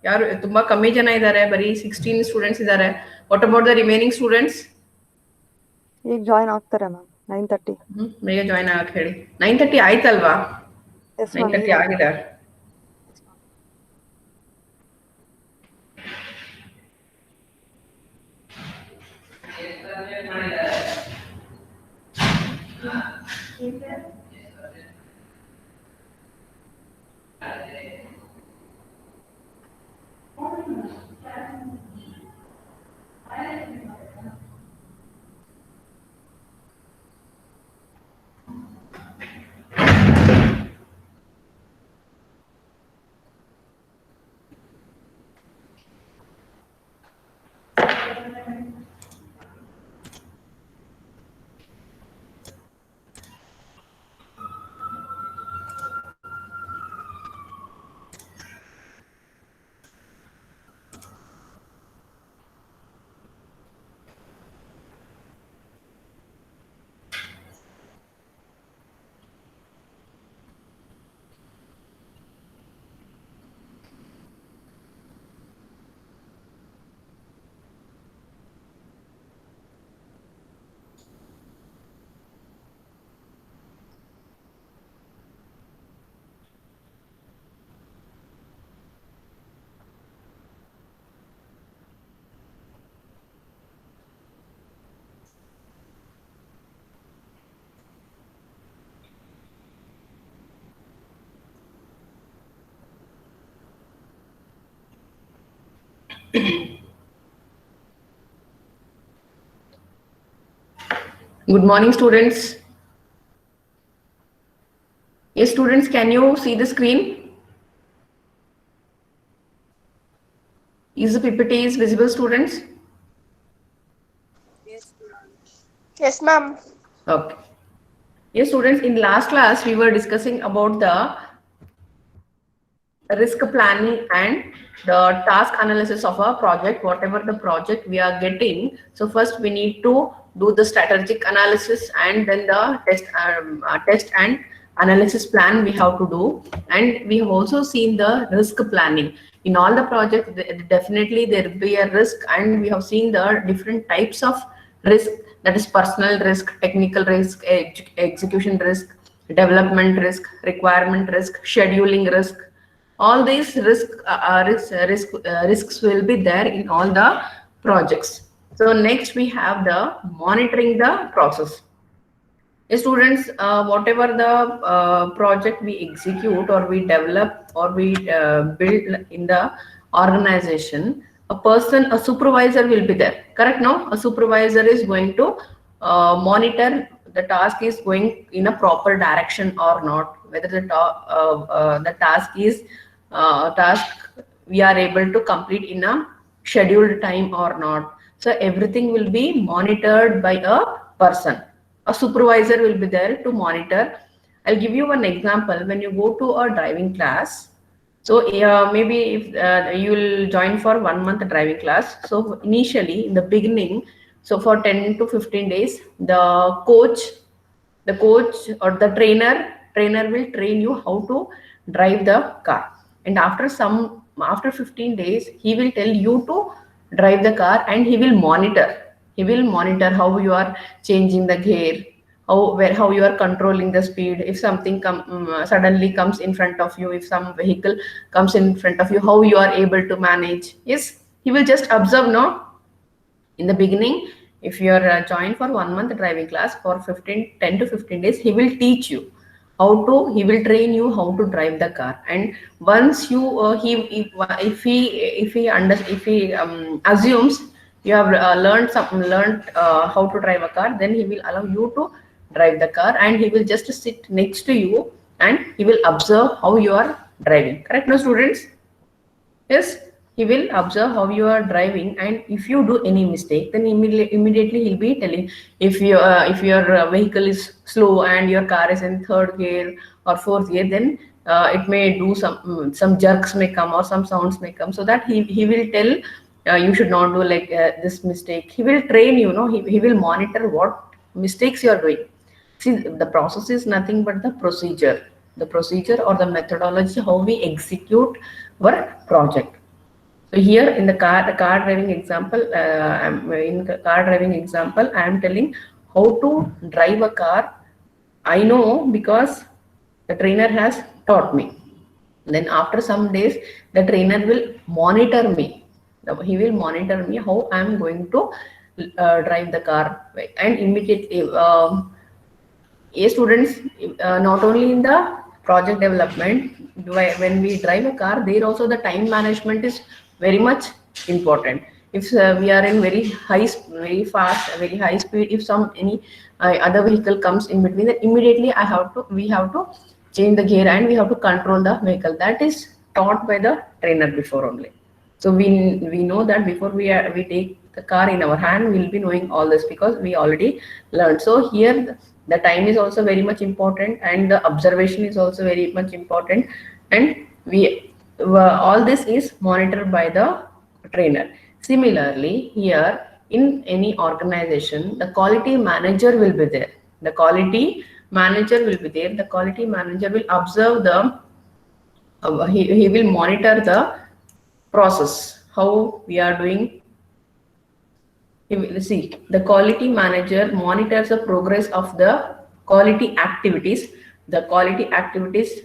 ಯಾರು ತುಂಬಾ ಕಮ್ಮಿ ಜನ ಇದ್ದಾರೆ, ಬರೀ 16 ಸ್ಟೂಡೆಂಟ್ಸ್ ಇದ್ದಾರೆ. What about the remaining students? ಈಗ ಜಾಯಿನ್ ಆಗ್ತಾರೆ ಮ್ಯಾಮ್ 9:30. ಬೇಗ ಜಾಯಿನ್ ಆಗಕ್ಕೆ ಹೇಳಿ. 9:30 ಆಯ್ತಲ್ವಾ? 9:30 ಆಗಿದೆ. Good morning, students. Yes, students, can you see the screen? Is the PPT is visible, students? Yes, ma'am. Okay. Yes, students, in last class, we were discussing about the risk planning and the task analysis of a project, whatever the project we are getting. So first we need to do the strategic analysis and then the test and analysis plan we have to do. And we have also seen the risk planning. In all the projects, definitely there will be a risk, and we have seen the different types of risk, that is personal risk, technical risk, execution risk, development risk, requirement risk, scheduling risk. All these risks will be there in all the projects. So next we have the monitoring the process. Students, whatever the project we execute or we develop or we build in the organization, a supervisor will be there. Correct? No, a supervisor is going to monitor the task is going in a proper direction or not, whether the task we are able to complete in a scheduled time or not. So everything will be monitored by a person. A supervisor will be there to monitor. I'll give you one example. When you go to a driving class, so maybe if you will join for 1 month driving class. So initially in the beginning, so for 10 to 15 days, the coach or the trainer will train you how to drive the car. And after 15 days, he will tell you to drive the car, and he will monitor how you are changing the gear, how you are controlling the speed. If something suddenly comes in front of you, if some vehicle comes in front of you, how you are able to manage. Yes, he will just observe. No, in the beginning, if you are joined for 1 month driving class, for 10 to 15 days, he will teach you he will train you how to drive the car. And once you if he assumes you have learned how to drive a car, then he will allow you to drive the car, and he will just sit next to you and he will observe how you are driving. Correct? No, students? Yes, he will observe how you are driving, and if you do any mistake, then immediately he'll be telling. If your vehicle is slow and your car is in third gear or fourth gear, then it may do some jerks may come or some sounds may come, so that he will tell you should not do like this mistake. He will train you. He will monitor what mistakes you are doing. See, the process is nothing but the procedure or the methodology how we execute our project. So here in the car driving example, I am telling how to drive a car. I know because the trainer has taught me. Then after some days, the trainer will monitor me. He will monitor me how I am going to drive the car, and immediately. Students, not only in the project development, when we drive a car, there also the time management is very much important. If we are in very fast, very high speed, if any other vehicle comes in between, then immediately we have to change the gear and we have to control the vehicle. That is taught by the trainer before only. So we know that before we take the car in our hand, we'll be knowing all this because we already learned. So here the time is also very much important, and the observation is also very much important, and we all this is monitored by the trainer. Similarly, here in any organization, the quality manager will be there. The quality manager will be there. The quality manager will observe he will monitor the process, how we are doing. See, the quality manager monitors the progress of the quality activities. The quality activities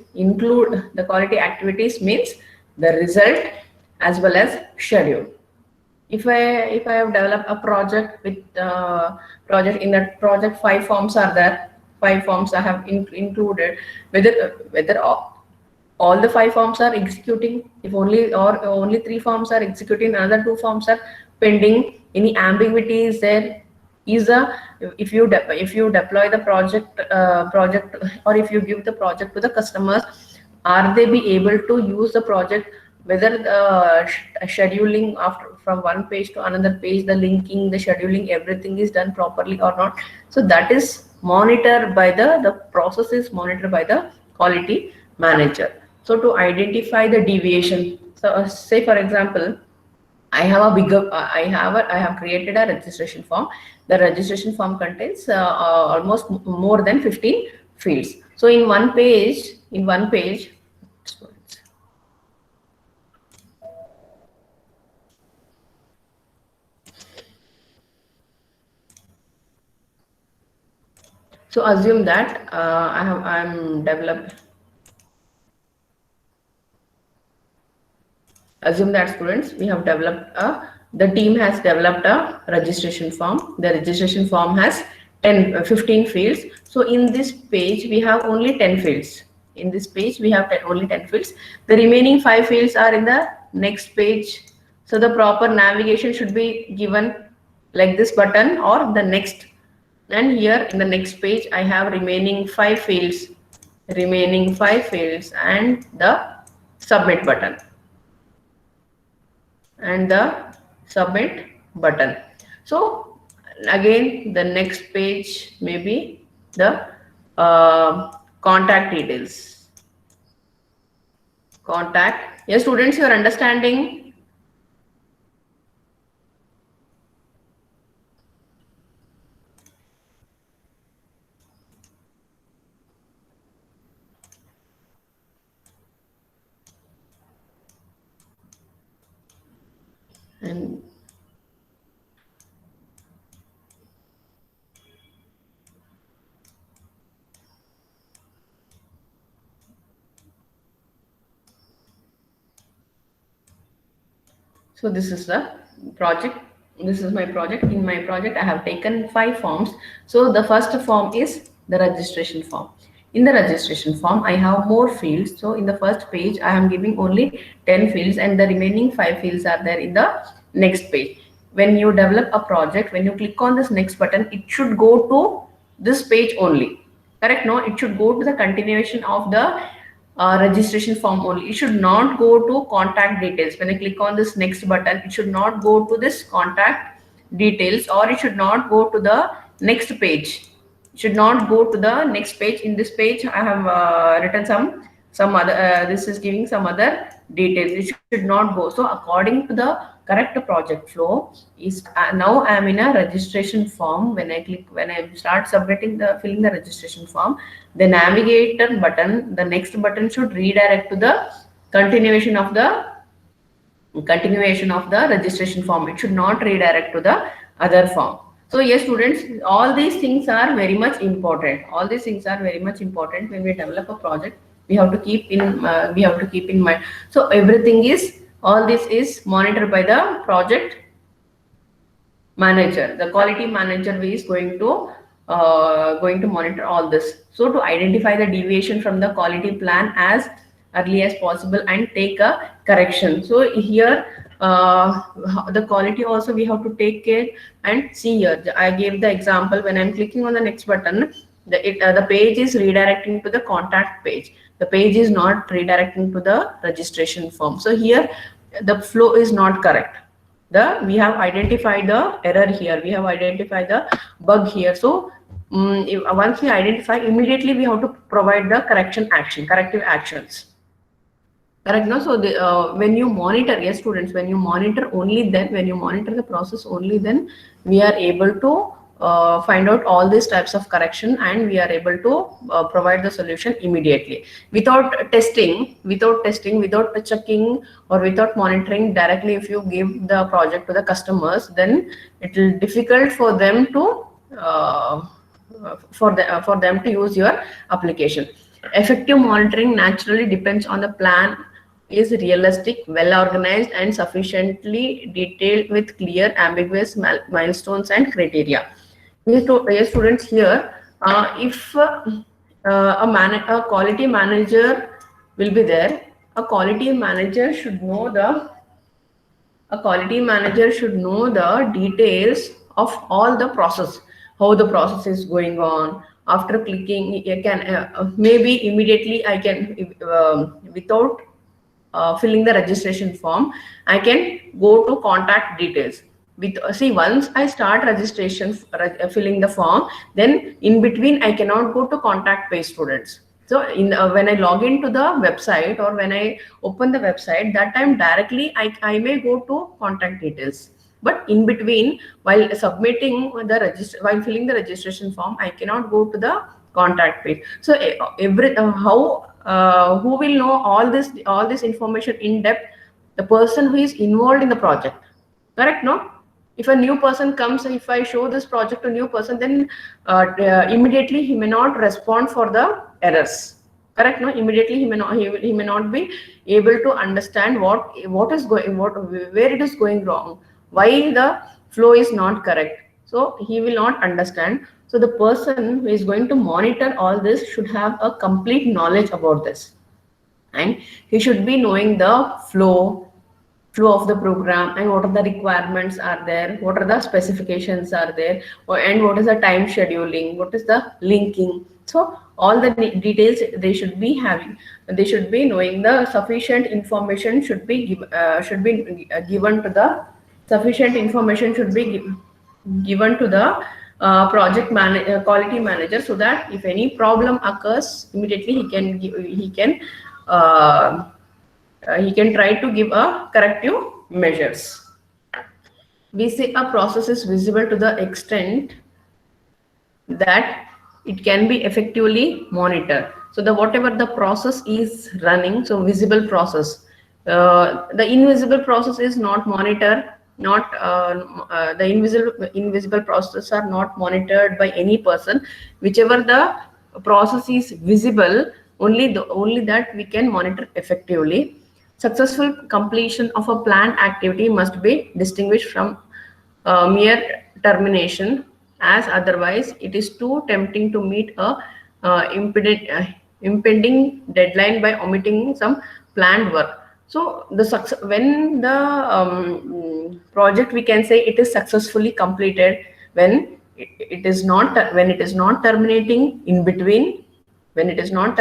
means the result as well as schedule. If I have developed a project with project, in that project 5 forms are there. 5 forms I have included. Whether all the 5 forms are executing, if only 3 forms are executing, another 2 forms are pending, any ambiguity is there, if you deploy the project or if you give the project to the customers, are they be able to use the project, whether the scheduling from one page to another page, the linking, the scheduling, everything is done properly or not. So that is monitored by the process is monitored by the quality manager. So to identify the deviation, so say for example, I have created a registration form. The registration form contains almost more than 15 fields. So in one page, so assume that assume that students, we have developed the team has developed a registration form. The registration form has 15 fields. So in this page we have only 10 fields. In this page we have only 10 fields. The remaining 5 fields are in the next page. So the proper navigation should be given like this button or the next. And here in the next page I have remaining 5 fields and the submit button. So again the next page may be the contact details. Yes, students, you are understanding? And so this is the project. This is my project. In my project I have taken 5 forms. So the first form is the registration form. In the registration form I have more fields. So in the first page I am giving only 10 fields and the remaining 5 fields are there in the next page. When you develop a project, when you click on this next button, it should go to this page only. Correct? No, it should go to the continuation of the registration form only. It should not go to contact details. When I click on this next button, it should not go to this contact details, or it should not go to the next page. It should not go to the next page. In this page I have written some other this is giving some other details. It should not go. So according to the correct project flow is now I am in a registration form. When I start filling the registration form, the navigator button, the next button should redirect to the continuation of the continuation of the registration form. It should not redirect to the other form. So yes, students, all these things are very much important. All these things are very much important when we develop a project. We have to keep in mind. So everything is, all this is monitored by the project manager. The quality manager is going to monitor all this. So to identify the deviation from the quality plan as early as possible and take a correction. So here the quality also we have to take care. And see here, I gave the example. When I'm clicking on the next button, the page is redirecting to the contact page. The page is not redirecting to the registration form. So here the flow is not correct. We have identified the error here, we have identified the bug here. So once we identify, immediately we have to provide the corrective actions. Correct, no? So when you monitor, yes students, when you monitor only then, when you monitor the process only then, we are able to find out all these types of correction, and we are able to provide the solution immediately. Without testing, without checking, or without monitoring directly, if you give the project to the customers, then it will difficult for them to for them to use your application. Effective monitoring naturally depends on the plan is realistic, well organized, and sufficiently detailed with clear, ambiguous milestones and criteria. Yes, students, here, if a quality manager will be there, a quality manager should know the details of all the process, how the process is going on. After clicking, you can maybe immediately I can without filling the registration form, I can go to contact details. See, once I start registration, filling the form, then in between I cannot go to contact page, students. So when I log into the website, or when I open the website, that time directly I may go to contact details. But in between, while submitting while filling the registration form, I cannot go to the contact page. So who will know all this information in depth? The person who is involved in the project. Correct, no? If a new person comes, if I show this project to a new person, then immediately he may not respond for the errors. Correct, no? Immediately he may not be able to understand where it is going wrong, why the flow is not correct. So he will not understand. So the person who is going to monitor all this should have a complete knowledge about this, and he should be knowing the flow of the program, and what are the requirements are there, what are the specifications are there, and what is the time scheduling, what is the linking. So all the details they should be having. They should be knowing the sufficient information should be given to the project quality manager, so that if any problem occurs, immediately he can try to give a corrective measures. We say a process is visible to the extent that it can be effectively monitored. So whatever the process is running, so visible process, the invisible process is not monitored. The invisible processes are not monitored by any person. Whichever the process is visible, only that we can monitor effectively. Successful completion of a planned activity must be distinguished from mere termination, as otherwise it is too tempting to meet a impending deadline by omitting some planned work. So when the project, we can say it is successfully completed when it is not terminating in between, when it is not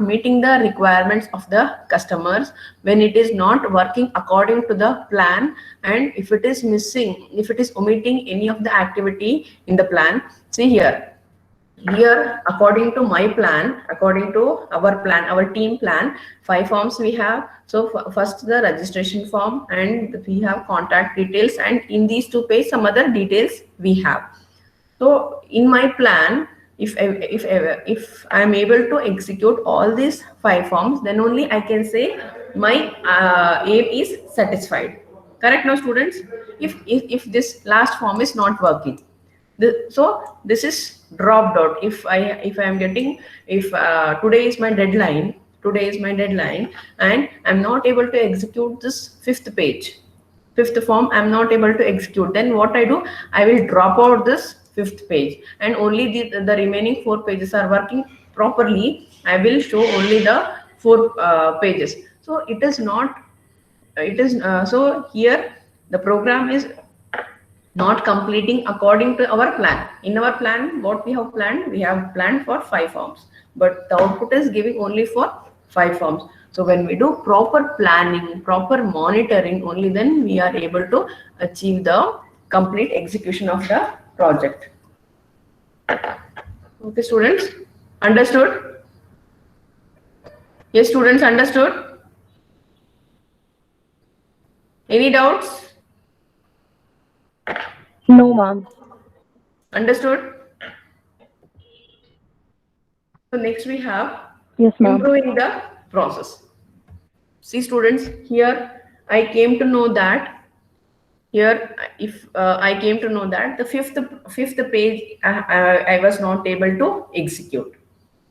meeting the requirements of the customers, when it is not working according to the plan, and if it is omitting any of the activity in the plan. See here, according to my plan, according to our team plan, 5 forms we have. So first the registration form, and we have contact details, and in these 2 pages some other details we have. So in my plan, if I am able to execute all these 5 forms, then only I can say my aim is satisfied. Correct now, students? If this last form is not working, so this is dropped out. If I am getting, if today is my deadline, and I'm not able to execute this fifth form, I'm not able to execute, then what I do, I will drop out this 5th page, and only the remaining 4 pages are working properly. I will show only the 4 pages. So it is not, so here the program is not completing according to our plan. In our plan, what we have planned, we have planned for 5 forms, but the output is giving only for 5 forms. So when we do proper planning, proper monitoring, only then we are able to achieve the complete execution of the project. Okay, students, understood? Yes, students, understood? Any doubts? No, ma'am. Understood? So next we have Yes, ma'am. improving the process. See, students, here I came to know that I came to know that the fifth page I was not able to execute.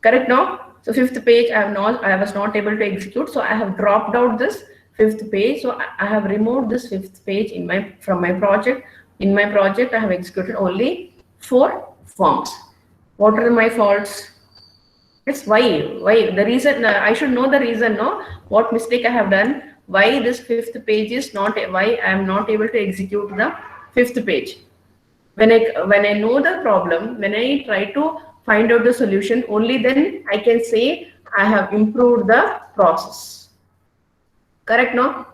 Correct now? So 5th page I was not able to execute. So I have dropped out this 5th page. So I have removed this 5th page from my project. In my project, I have executed only 4 forms. What are my faults? It's why the reason, I should know the reason, no, what mistake I have done, why this 5th page is not, why I am not able to execute the 5th page. When I know the problem, when I try to find out the solution, only then I can say I have improved the process. Correct, no?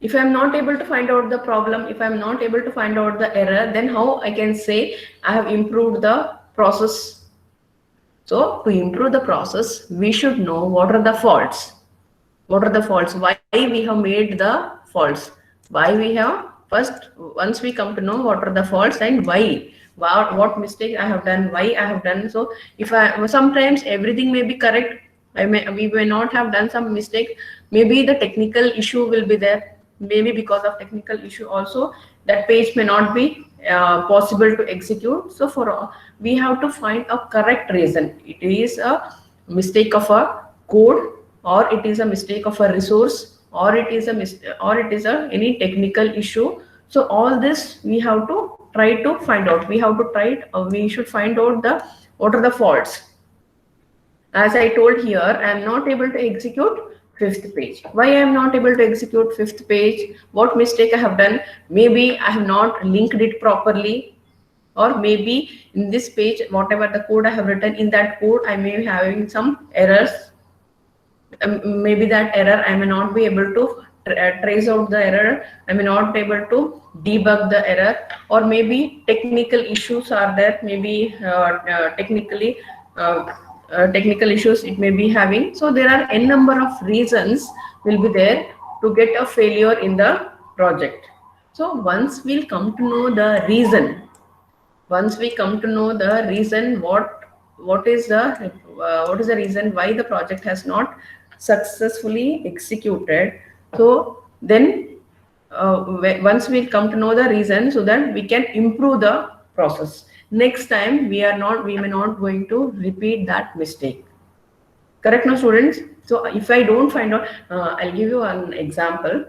If I am not able to find out the problem, if I am not able to find out the error, then how I can say I have improved the process? So to improve the process, we should know what are the faults. What are the faults? Why we have made the faults? Why we have, first, once we come to know what are the faults and why, what mistake I have done, why I have done. So if sometimes everything may be correct, we may not have done some mistake. Maybe the technical issue will be there. Maybe because of technical issue also, that page may not be possible to execute. So we have to find a correct reason. It is a mistake of a code, or it is a mistake of a resource, or it is any technical issue. So all this we have to try to find out. We should find out what are the faults. As I told here, I am not able to execute 5th page. Why I am not able to execute 5th page? What mistake I have done? Maybe I have not linked it properly, or maybe in this page, whatever the code I have written, in that code I may be having some errors. Maybe that error I may not be able to trace out the error. I may not be able to debug the error, or maybe technical issues are there. Maybe technical issues it may be having. So there are n number of reasons will be there to get a failure in the project. So once we'll come to know the reason, what is the reason why the project has not successfully executed. So then once we come to know the reason, so that we can improve the process. Next time we may not going to repeat that mistake. Correct now, students? So if I don't find out, I'll give you an example.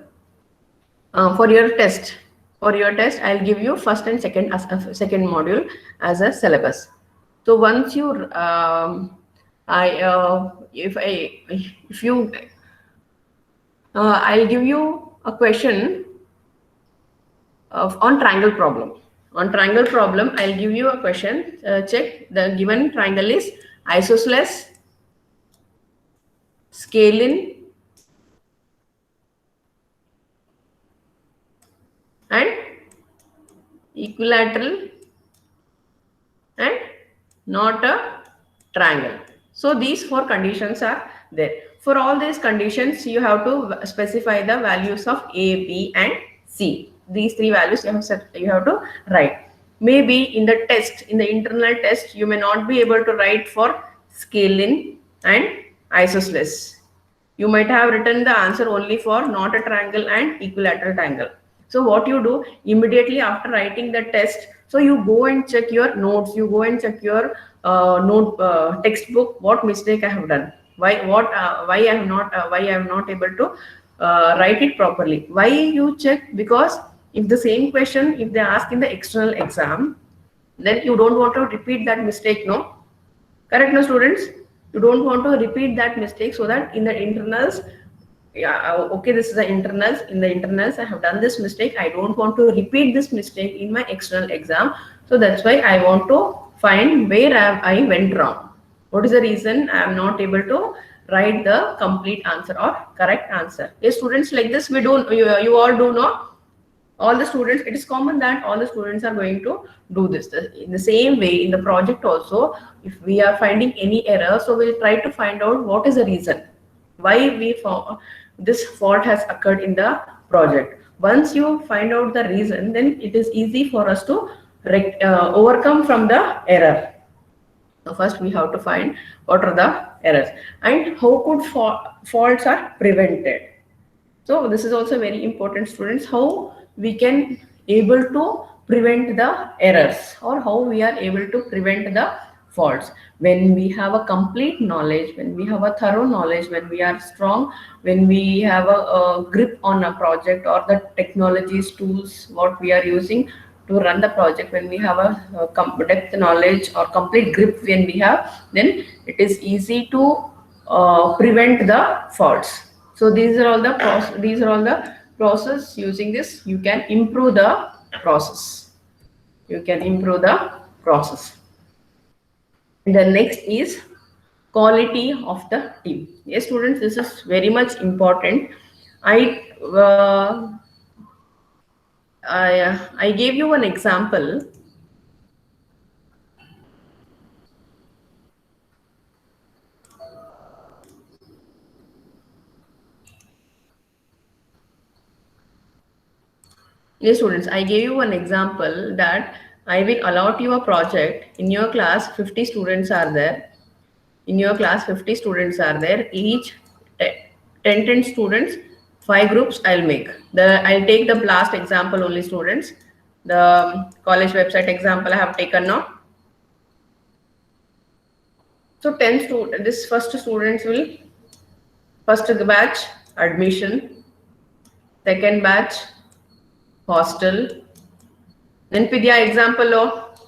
For your test, I'll give you first and second module as a syllabus. So once you I'll give you a question on triangle problem. On triangle problem, I'll give you a question. Check, the given triangle is isosceles, scalene, and equilateral, and not a triangle. So these 4 conditions are there. For all these conditions, you have to specify the values of A, B, and C. These 3 values you have to write. maybe in the test, in the internal test, you may not be able to write for scalene and isosceles. You might have written the answer only for not a triangle and equilateral triangle. So what you do immediately after writing the test, so you go and check your notes, you go and check your textbook, what mistake I have done, why I am not able to write it properly. Why you check? Because if the same question, if they ask in the external exam, then you don't want to repeat that mistake, no? Correct, no, students? You don't want to repeat that mistake, so that in the internals, yeah, okay, this is the internals. In the internals, I have done this mistake. I don't want to repeat this mistake in my external exam. So that's why I want to find where I went wrong. What is the reason I am not able to write the complete answer or correct answer? Yes, students, like this, we don't, you all do know. All the students, it is common that all the students are going to do this. In the same way, in the project also, if we are finding any error, so we'll try to find out what is the reason why this fault has occurred in the project. Once you find out the reason, then it is easy for us to overcome from the error. So first we have to find what are the errors and how could faults are prevented. So this is also very important, students, how we can able to prevent the errors, or how we are able to prevent the faults. When we have a complete knowledge, when we have a thorough knowledge, when we are strong, when we have a grip on a project or the technologies, tools, what we are using to run the project, when we have a depth knowledge or complete grip when we have, then it is easy to prevent the faults. So these are all the process. Using this, you can improve the process. You can improve the process. And the next is quality of the team. Yes, students, this is very much important. I gave you an example. Yes, students, I gave you an example that I will allot you a project. In your class, 50 students are there. In your class, 50 students are there. Each 10 students, 5 groups I'll make. I'll take the last example only, students. The college website example I have taken now. So 10 students, this first students will, first batch, admission, second batch, hostel. Then Pidya example of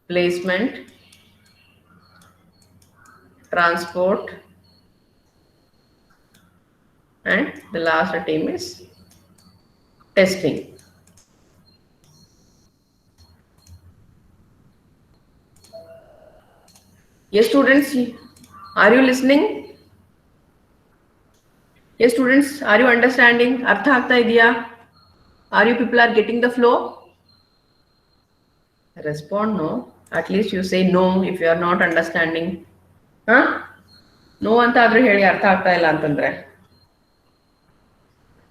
placement, transport, and the last team is testing. Yes, students, are you listening? Yes, students, are you understanding? Artha aagta idea? Are you people are getting the flow? Respond no. At least you say no if you are not understanding. Huh? No anta adre heli artha aagta illa antandre.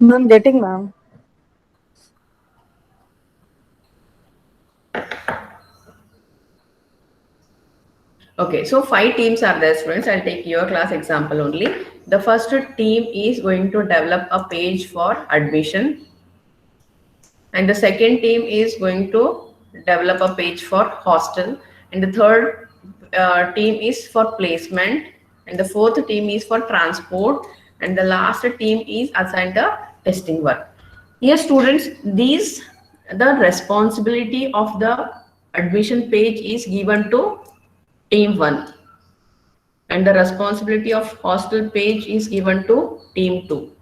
I'm getting, ma'am. Okay, so 5 teams are there, students. I'll take your class example only. The first team is going to develop a page for admission. And the second team is going to develop a page for hostel. And the third team is for placement. And the fourth team is for transport. And the last team is assigned the testing work. Yes, students, the responsibility of the admission page is given to team 1. And the responsibility of hostel page is given to team 2.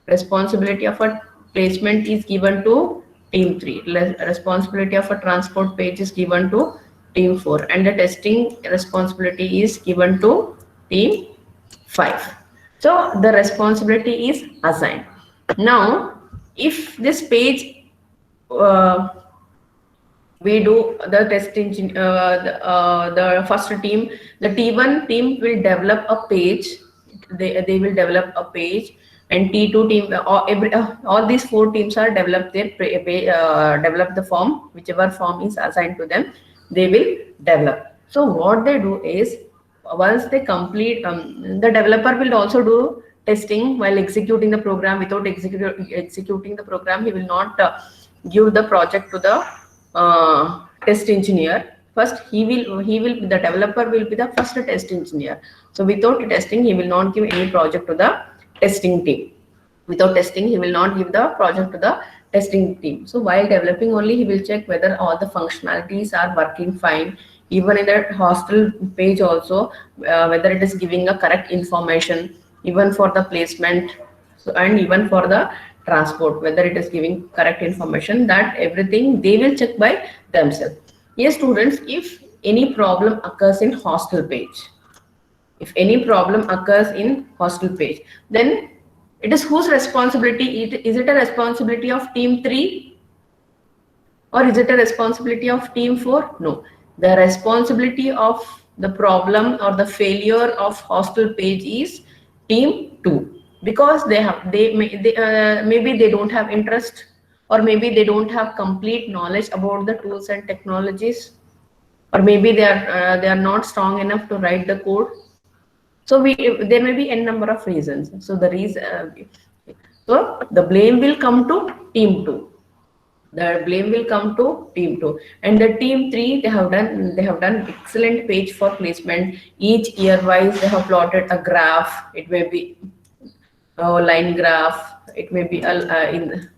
Responsibility of a placement is given to team 3. Responsibility of a transport page is given to team 4. And the testing responsibility is given to team 5. So the responsibility is assigned. Now, if this page we do the testing, the first team, the T1 team will develop a page. They will develop a page and T2 team, all these 4 teams are develop develop the form, whichever form is assigned to them, they will develop. So what they do is, once they complete, the developer will also do testing while executing the program. Without executing the program, he will not give the project to the test engineer. First, the developer will be the first test engineer. So without testing, he will not give any project to the testing team. Without testing, he will not give the project to the testing team. So while developing only, he will check whether all the functionalities are working fine. Even in the hostel page also, whether it is giving a correct information, even for the placement, so, and even for the transport, whether it is giving correct information, that everything they will check by themselves. Yes, students, if any problem occurs in hostel page, then it is whose responsibility? Is it a responsibility of team 3 or is it a responsibility of team 4? No, the responsibility of the problem or the failure of hostel page is team 2, because maybe they don't have interest, or maybe they don't have complete knowledge about the tools and technologies, or maybe they are not strong enough to write the code. So there may be n number of reasons. So the blame will come to team 2. The blame will come to team 2, and the team 3, they have done excellent page for placement. Each year wise, they have plotted a graph. It may be a line graph. It may be in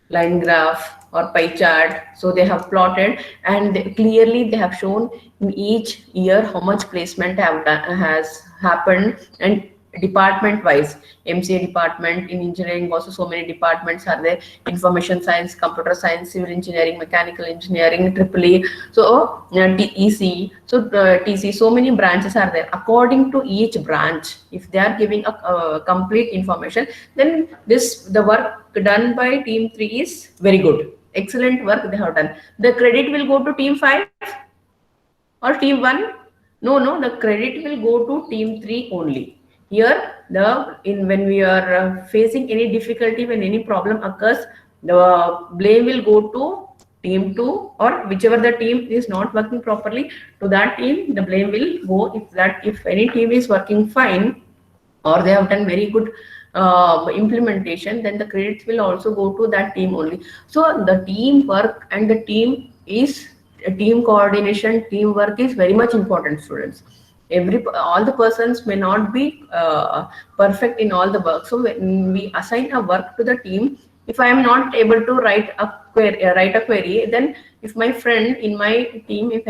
line graph or pie chart. So they have plotted, and clearly they have shown in each year how much placement has happened, and department wise, MCA department, in engineering also so many departments are there: information science, computer science, civil engineering, mechanical engineering, EEE, so TEC, so TC, so many branches are there. According to each branch, if they are giving a complete information, then the work done by team 3 is very good. Excellent work they have done. The credit will go to team 5 or team 1? No, the credit will go to team 3 only. Here, when we are facing any difficulty, when any problem occurs, the blame will go to team 2, or whichever the team is not working properly, to that team the blame will go. If any team is working fine, or they have done very good implementation, then the credits will also go to that team only. So the teamwork and the team coordination, teamwork is very much important, students. All the persons may not be perfect in all the work. So when we assign a work to the team, if I am not able to write a query, then if my friend in my team, if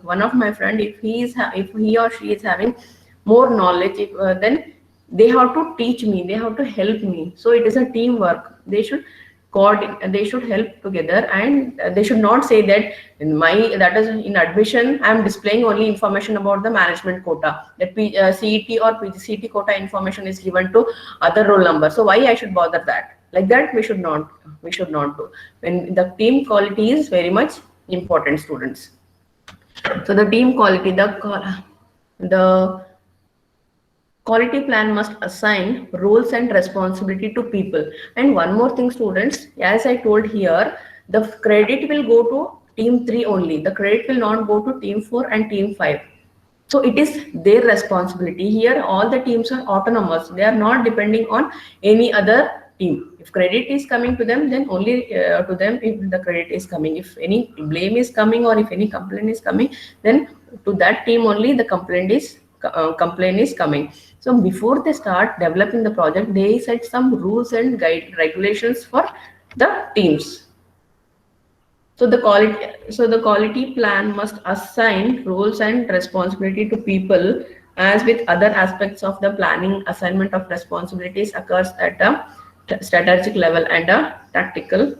one of my friend, if he or she is having more knowledge, then they have to teach me, they have to help me. So it is a teamwork. They should help together, and they should not say that in admission I am displaying only information about the management quota, that CET or PGCET quota information is given to other roll number, so why I should bother that? Like that we should not do. When the team quality is very much important, students. So the team quality, the quality plan must assign roles and responsibility to people. And one more thing, students, as I told here, the credit will go to team 3 only. The credit will not go to team 4 and team 5. So it is their responsibility. Here all the teams are autonomous. They are not depending on any other team. If credit is coming to them, then only to them if the credit is coming. If any blame is coming or if any complaint is coming, then to that team only the complaint is coming. So before they start developing the project, they set some rules and regulations for the teams. So the quality plan must assign roles and responsibility to people. As with other aspects of the planning, assignment of responsibilities occurs at a strategic level and a tactical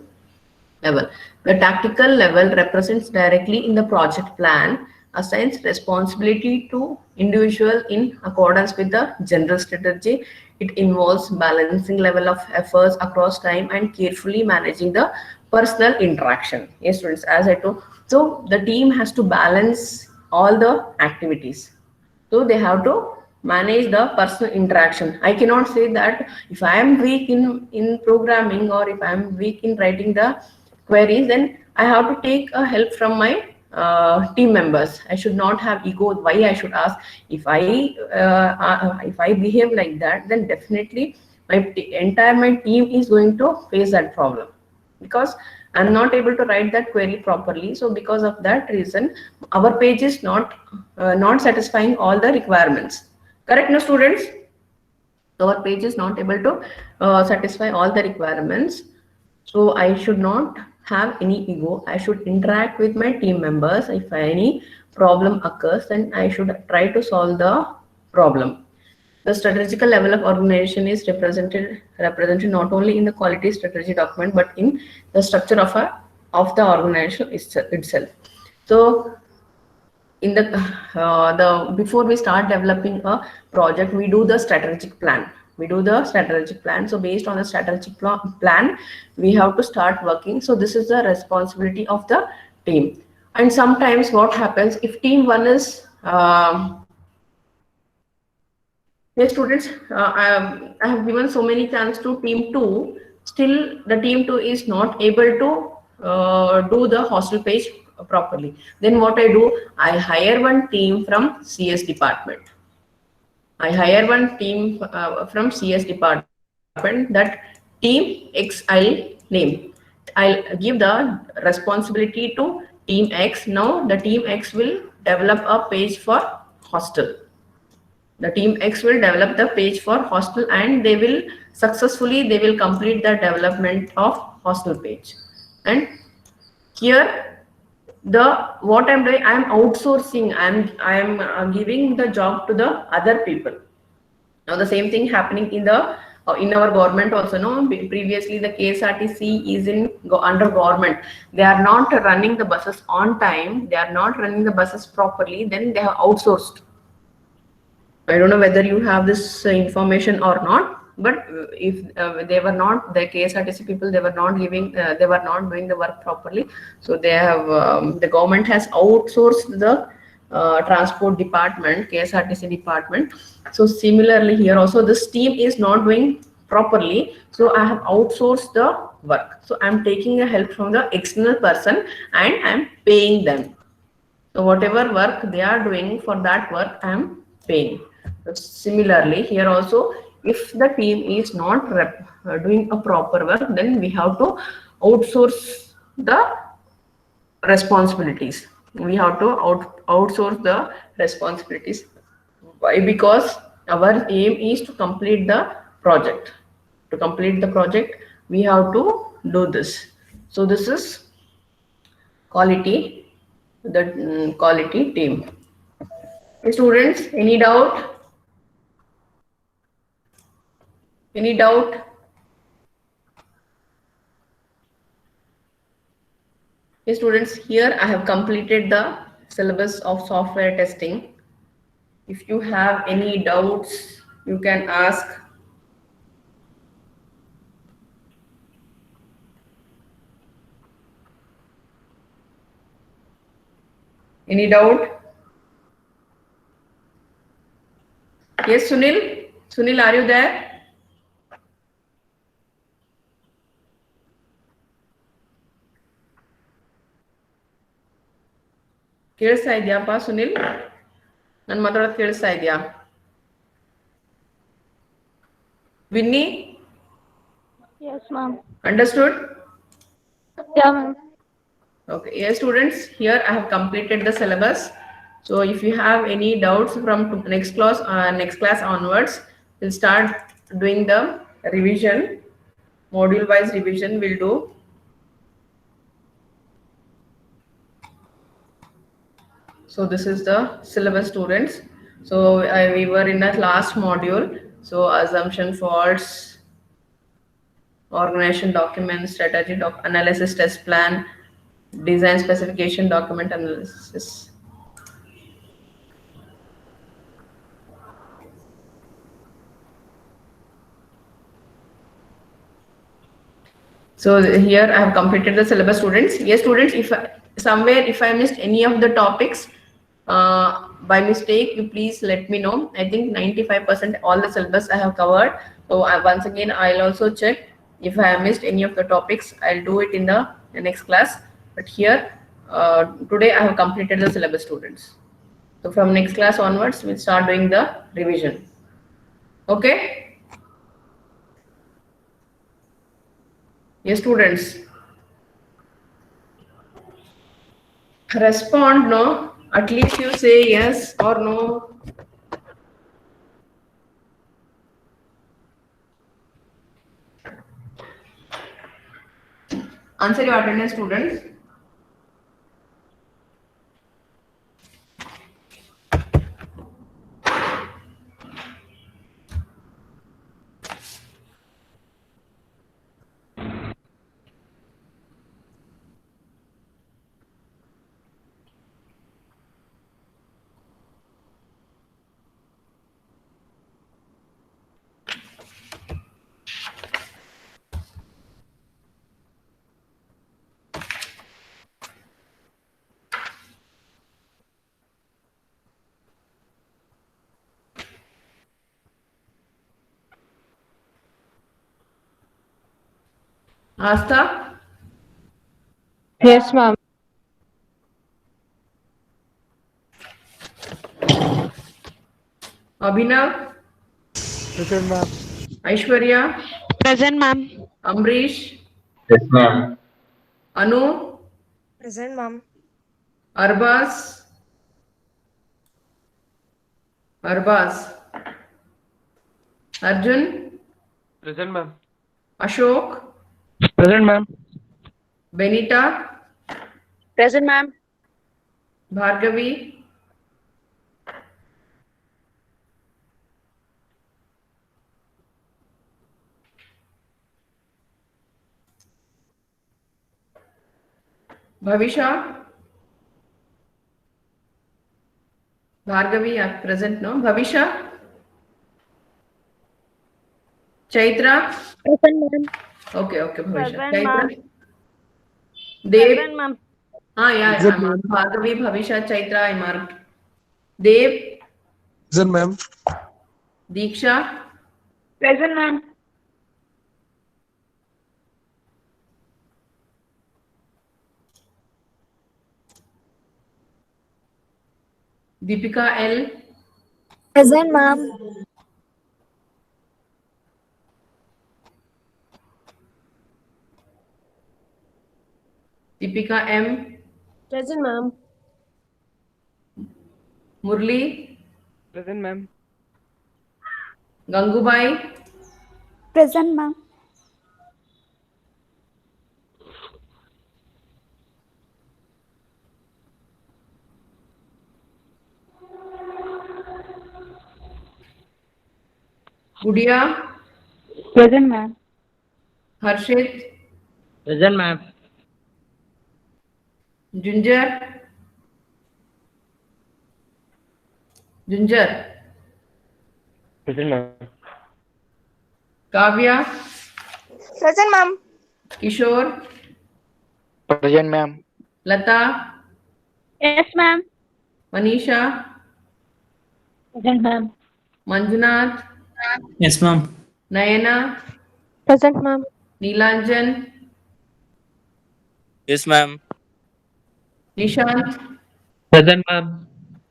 level. The tactical level represents directly in the project plan, assigns responsibility to individual in accordance with the general strategy. It involves balancing level of efforts across time and carefully managing the personal interaction. Yes, students, as I told, so the team has to balance all the activities. So they have to manage the personal interaction. I cannot say that if I am weak in programming or if I am weak in writing the queries, then I have to take a help from my team members. I should not have ego. Why I should ask? If I behave like that, then definitely my team is going to face that problem, because I'm not able to write that query properly. So because of that reason, our page is not satisfying all the requirements. Correct, no students? So our page is not able to satisfy all the requirements. So I should not have any ego. I should interact with my team members. If any problem occurs, then I should try to solve the problem. The strategical level of organization is represented not only in the quality strategy document, but in the structure of the organization itself. So in the before we start developing a project, we do the strategic plan. So based on the strategic plan, we have to start working. So this is the responsibility of the team. And sometimes what happens, if team one is yes, students, I have given so many chances to team 2. Still, the team 2 is not able to do the hostel page properly. Then what I do? I hire one team from CS department. From CS department. That team X I'll name. I'll give the responsibility to team X. Now the team X will develop a page for hostel. The team X will develop the page for hostel, and they will complete the development of hostel page. And here what I'm doing, I'm outsourcing. I'm giving the job to the other people. Now the same thing happening in our government also. No, previously the KSRTC is under government. They are not running the buses on time. They are not running the buses properly. Then they have outsourced. I don't know whether you have this information or not, but if they were not, the KSRTC people, they were not doing the work properly. So they have, the government has outsourced the transport department, KSRTC department. So similarly here also, this team is not doing properly. So I have outsourced the work. So I'm taking a help from the external person and I'm paying them. So whatever work they are doing, for that work I'm paying. Similarly here also, if the team is not doing a proper work, then we have to outsource the responsibilities. We have to outsource the responsibilities. Why? Because our aim is to complete the project. To complete the project, we have to do this. So this is quality team. Students, any doubt? Any doubt? Okay, students, here I have completed the syllabus of software testing. If you have any doubts, you can ask. Any doubt? Yes, Sunil? Sunil, are you there? ಕೇಳಿಸ್ತಾ ಇದೆಯಾಪ್ಪ ಸುನಿಲ್? ನನ್ನ ಮಾತಾಡೋದು ಕೇಳಿಸ್ತಾ ಇದೆಯಾ? Vinny? Yes, ma'am. Understood? Yeah, ma'am. Okay. Yes, students, here I have completed the syllabus. So if you have any doubts from next class onwards, we'll start doing the revision. Module wise revision we'll do. So this is the syllabus, students. So we were in the last module. So assumption faults, organization documents, strategy analysis, test plan, design specification, document analysis. So here I have completed the syllabus, students. Yes, students, if I missed any of the topics, by mistake, you please let me know. I think 95% all the syllabus I have covered. So once again, I'll also check if I have missed any of the topics. I'll do it in the next class. But here, today I have completed the syllabus, students. So from next class onwards, we'll start doing the revision. Okay? Yes, students. Respond, no? At least you say yes or no. Answer your attendance, students. Asta, Yes, ma'am. Abhinav, Present, ma'am. Aishwarya, Present, ma'am. Amrish, Yes, ma'am. Anu, Present, ma'am. Arbaz, Arjun, Present, ma'am. Ashok, Present, ma'am. Benita, Present, ma'am. Bhargavi, Bhavisha, Bhargavi are present, no? Bhavisha, Chaitra, Present, ma'am. okay, Bhavisha. Present, Chaitra, ma'am. Dev, Present, ma'am. yeah, Present, I marked ma'am. Bhargavi, Bhavisha, Chaitra, I marked. Dev, Present, ma'am. Diksha, Present, ma'am. Deepika L, Present, ma'am. Deepika M, Present, ma'am. Murli, Present, ma'am. Gangubai, Present, ma'am. Gudia, Present, ma'am. Harshit, Present, ma'am. Ginger, Present, ma'am. Kavya, Present, ma'am. Kishore, Present, ma'am. Lata, Yes, ma'am. Manisha, Present, ma'am. Manjunath, Yes, ma'am. Nayana, Present, ma'am. Neelanjan, Yes, ma'am. Nishant, Present, ma'am.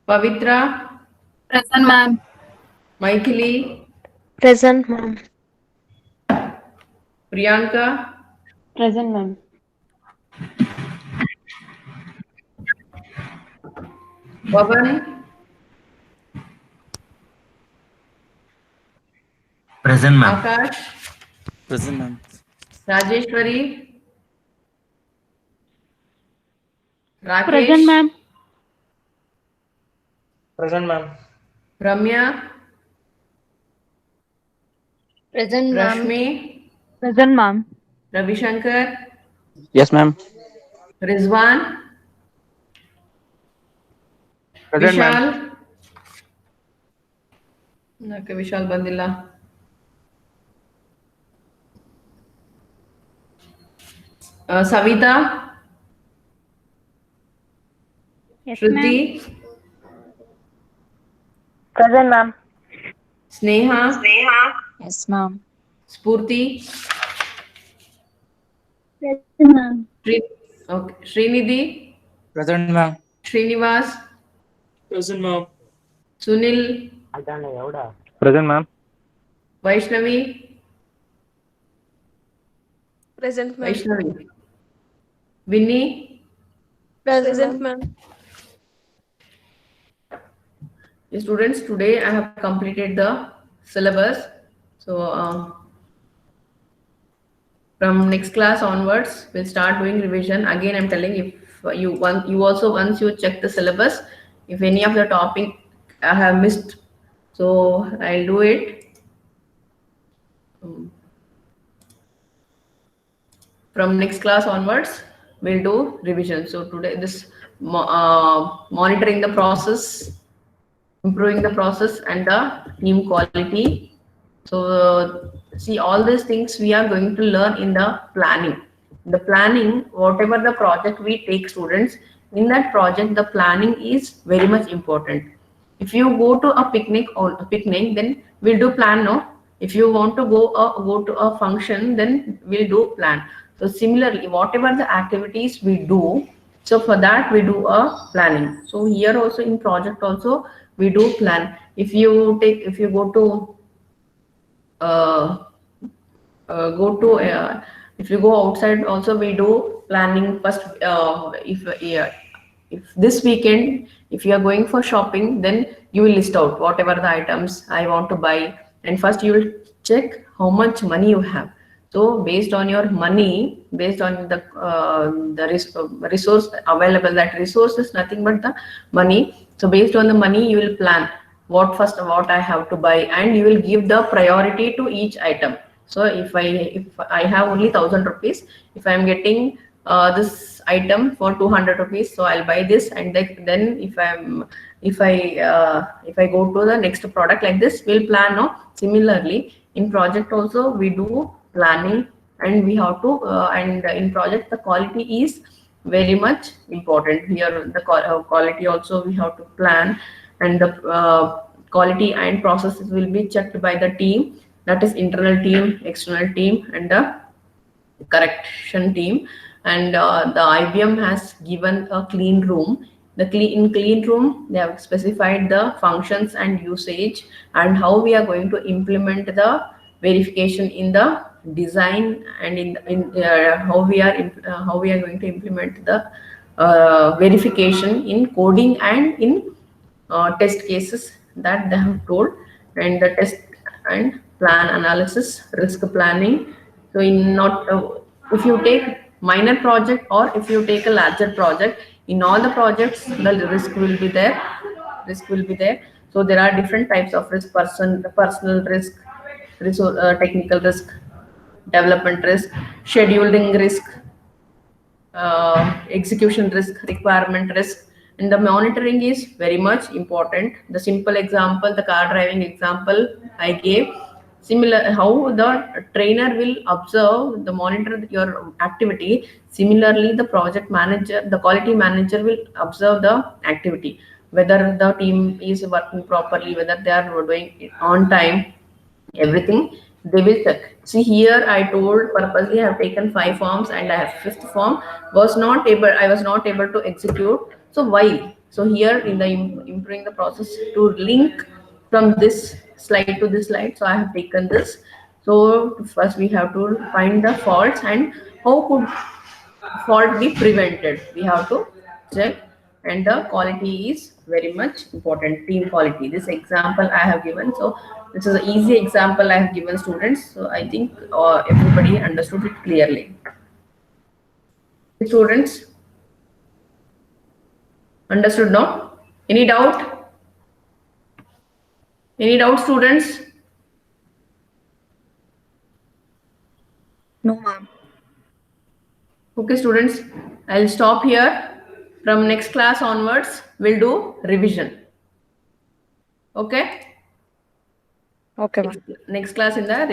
Pavitra, Present, ma'am. Maithili, Present, ma'am. Priyanka, Present, ma'am. Vavan, Present, ma'am. Akash, Present, ma'am. Rajeshwari, Rakesh, Present, ma'am. Present, ma'am. Ramya, Present, ma'am. Rashmi, Present, ma'am. Ravi Shankar, Yes, ma'am. Rizwan, Present, ma'am. Vishal, okay, Vishal Bandila, Savita, Yes, ma'am. Shruti, Present, ma'am. Sneha, Yes, ma'am. Spurti, Present, ma'am. Okay, Srinidhi, Present, ma'am. Srinivas, Present, ma'am. Sunil, Present, ma'am. Vaishnavi, Present, ma'am. Vaishnavi, Vinny. Present, ma'am. Students, today I have completed the syllabus. So from next class onwards, we'll start doing revision. Again, I'm telling, if you also, once you check the syllabus, if any of the topic I have missed, so I'll do it. From next class onwards, we'll do revision. So today, this monitoring the process, improving the process, and the team quality. So see, all these things we are going to learn in the planning. The planning, whatever the project we take, students, in that project, the planning is very much important. If you go to a picnic or a picnic, then we'll do plan, no? If you want to go to a function, then we'll do plan. So similarly, whatever the activities we do, so for that we do a planning. So here also in project also we do plan. If you go to if you go outside also, we do planning first. If this weekend, if you are going for shopping, then you will list out whatever the items I want to buy, and first you will check how much money you have. So based on your money, based on the resource available, that resource is nothing but the money. So based on the money, you will plan what I have to buy, and you will give the priority to each item. So if I have only 1,000 rupees, if I am getting this item for 200 rupees, so I'll buy this, and then if I go to the next product, like this we'll plan. No, similarly in project also we do planning, and we have to and in project the quality is very much important. Here the quality also we have to plan, and the quality and processes will be checked by the team, that is internal team, external team, and the correction team. And the IBM has given a clean room. In clean room, they have specified the functions and usage, and how we are going to implement the verification in the design, and how we are going to implement the verification in coding and in test cases, that they have told. And the test and plan analysis, risk planning. So in not if you take minor project or if you take a larger project, in all the projects the risk will be there. So there are different types of risk: personal risk, technical risk, development risk, scheduling risk, execution risk, requirement risk. And the monitoring is very much important. The simple example, the car driving example I gave, similar how the trainer will observe, the monitor your activity. Similarly, the project manager, the quality manager will observe the activity, whether the team is working properly, whether they are doing it on time, everything they will check. See, here I told purposely I have taken 5 forms, and I have 5th form I was not able to execute. So why? So here in the improving the process to link from this slide to this slide, so I have taken this. So first we have to find the faults, and how could fault be prevented, we have to check. And the quality is very much important, team quality. This example I have given, so this is an easy example I have given students. So I think everybody understood it clearly. Students understood, no? Any doubt, students? No, ma'am. Okay, students, I'll stop here. From next class onwards, we'll do revision. Okay? Okay, ma'am. Next class in the revision.